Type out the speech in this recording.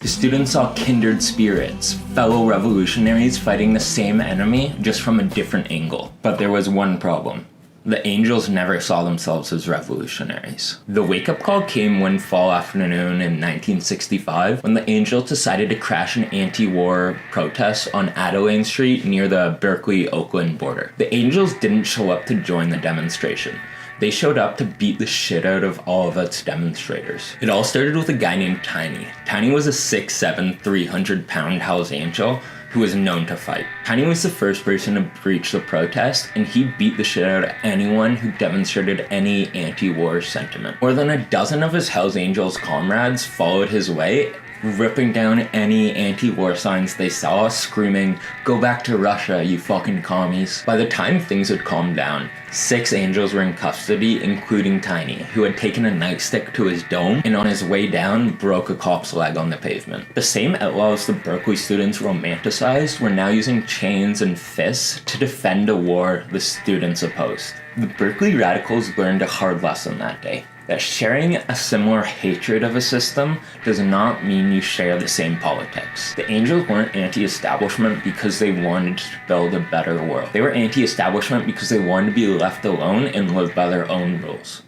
The students saw kindred spirits, fellow revolutionaries fighting the same enemy, just from a different angle. But there was one problem. The angels never saw themselves as revolutionaries. The wake-up call came one fall afternoon in 1965 when the angels decided to crash an anti-war protest on Adeline Street near the Berekly-Oakland border. The angels didn't show up to join the demonstration. They showed up to beat the shit out of all of its demonstrators. It all started with a guy named Tiny. Tiny was a 6'7", 300-pound Hells Angel who was known to fight. Tiny was the first person to breach the protest, and he beat the shit out of anyone who demonstrated any anti-war sentiment. More than a dozen of his Hells Angels comrades followed his way, ripping down any anti-war signs they saw, screaming, "Go back to Russia, you fucking commies." By the time things had calmed down, 6 angels were in custody, including Tiny, who had taken a nightstick to his dome and on his way down broke a cop's leg on the pavement. The same outlaws the Berekly students romanticized were now using chains and fists to defend a war the students opposed. The Berekly radicals learned a hard lesson that day. That sharing a similar hatred of a system does not mean you share the same politics. The angels weren't anti-establishment because they wanted to build a better world. They were anti-establishment because they wanted to be left alone and live by their own rules.